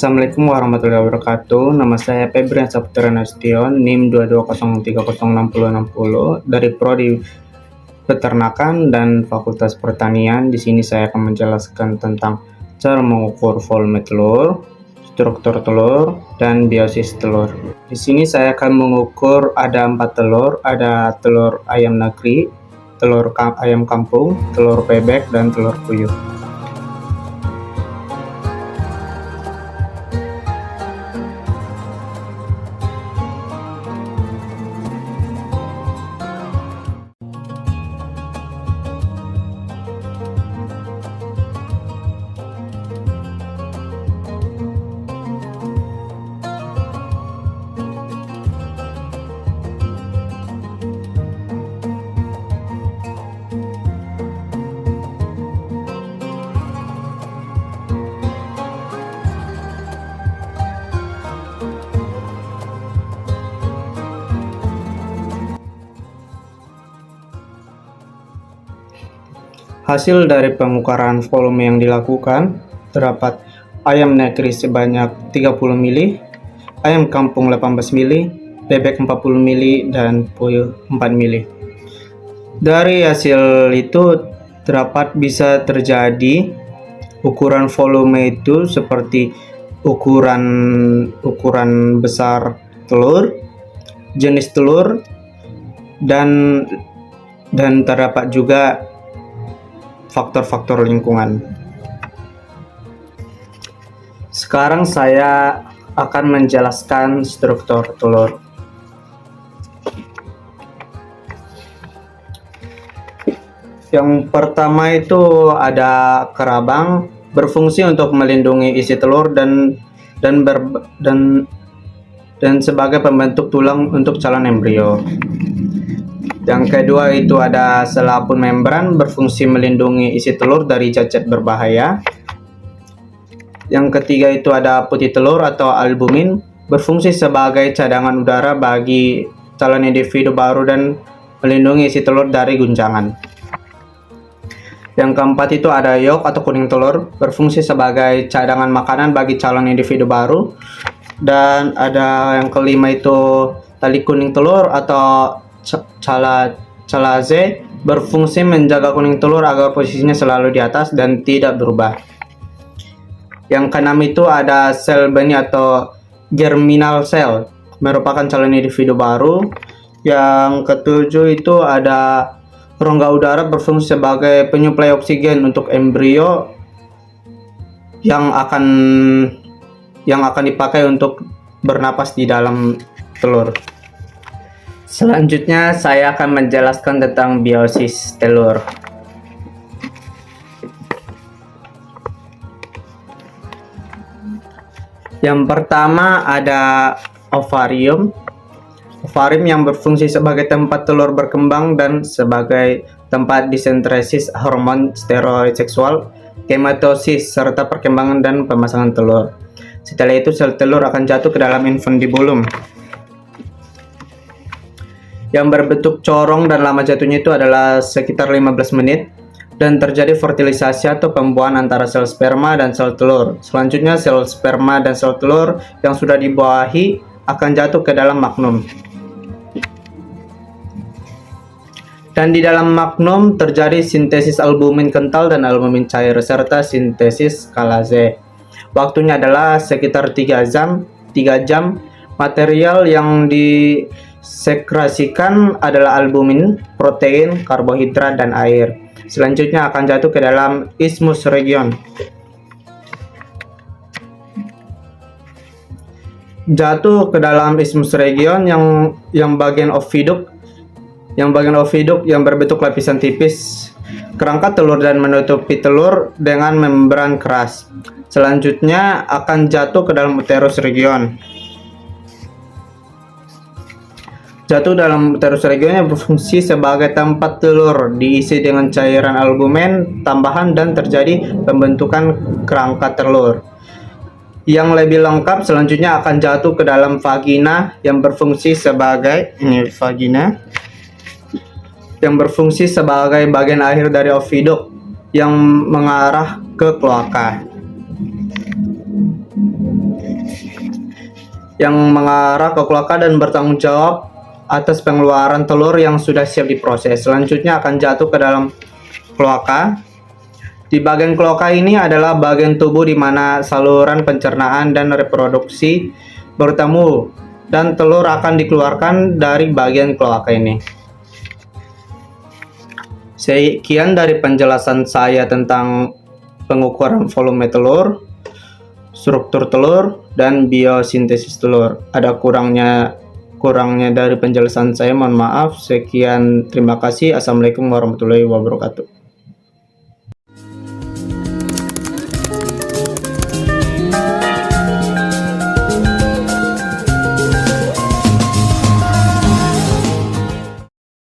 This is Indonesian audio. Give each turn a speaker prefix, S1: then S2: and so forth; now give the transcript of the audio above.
S1: Assalamualaikum warahmatullahi wabarakatuh. Nama saya Febrian Saputra Nasution, NIM 220306060 dari Prodi Peternakan dan Fakultas Pertanian. Di sini saya akan menjelaskan tentang cara mengukur volume telur, struktur telur, dan biosis telur. Di sini saya akan mengukur ada 4 telur, ada telur ayam negeri, telur ayam kampung, telur bebek, dan telur puyuh. Hasil dari pengukuran volume yang dilakukan, terdapat ayam negeri sebanyak 30 mili, ayam kampung 18 mili, bebek 40 mili, dan puyuh 4 mili. Dari hasil itu terdapat bisa terjadi ukuran volume itu seperti ukuran besar telur, jenis telur, dan terdapat juga faktor-faktor lingkungan. Sekarang saya akan menjelaskan struktur telur. Yang pertama itu ada kerabang, berfungsi untuk melindungi isi telur dan sebagai pembentuk tulang untuk calon embrio. Yang kedua itu ada selaput membran, berfungsi melindungi isi telur dari cacat berbahaya. Yang ketiga itu ada putih telur atau albumin, berfungsi sebagai cadangan udara bagi calon individu baru dan melindungi isi telur dari guncangan. Yang keempat itu ada yolk atau kuning telur, berfungsi sebagai cadangan makanan bagi calon individu baru. Dan ada yang kelima itu tali kuning telur atau calaze, berfungsi menjaga kuning telur agar posisinya selalu di atas dan tidak berubah. Yang keenam itu ada sel benih atau germinal cell, merupakan calon individu baru. Yang ketujuh itu ada rongga udara, berfungsi sebagai penyuplai oksigen untuk embrio yang akan dipakai untuk bernapas di dalam telur. Selanjutnya saya akan menjelaskan tentang biosis telur. Yang pertama ada ovarium. Ovarium yang berfungsi sebagai tempat telur berkembang dan sebagai tempat disinteresis hormon steroid seksual, gematosis, serta perkembangan dan pemasangan telur. Setelah itu sel telur akan jatuh ke dalam infundibulum yang berbentuk corong, dan lama jatuhnya itu adalah sekitar 15 menit dan terjadi fertilisasi atau pembuahan antara sel sperma dan sel telur. Selanjutnya sel sperma dan sel telur yang sudah dibuahi akan jatuh ke dalam magnum. Dan di dalam magnum terjadi sintesis albumin kental dan albumin cair serta sintesis kalase. Waktunya adalah sekitar 3 jam. Material yang disekresikan adalah albumin, protein, karbohidrat, dan air. Selanjutnya akan jatuh ke dalam isthmus region. Jatuh ke dalam isthmus region yang bagian oviduk yang berbentuk lapisan tipis kerangka telur dan menutupi telur dengan membran keras. Selanjutnya akan jatuh ke dalam uterus region. Jatuh dalam uterus region yang berfungsi sebagai tempat telur diisi dengan cairan albumin tambahan dan terjadi pembentukan kerangka telur. Yang lebih lengkap selanjutnya akan jatuh ke dalam vagina yang berfungsi sebagai bagian akhir dari oviduk yang mengarah ke kloaka. yang mengarah ke kloaka dan bertanggung jawab atas pengeluaran telur yang sudah siap diproses. Selanjutnya akan jatuh ke dalam kloaka. Di bagian kloaka ini adalah bagian tubuh di mana saluran pencernaan dan reproduksi bertemu dan telur akan dikeluarkan dari bagian kloaka ini. Sekian dari penjelasan saya tentang pengukuran volume telur, struktur telur, dan biosintesis telur. Ada kurangnya dari penjelasan saya, mohon maaf. Sekian, terima kasih. Assalamualaikum warahmatullahi wabarakatuh.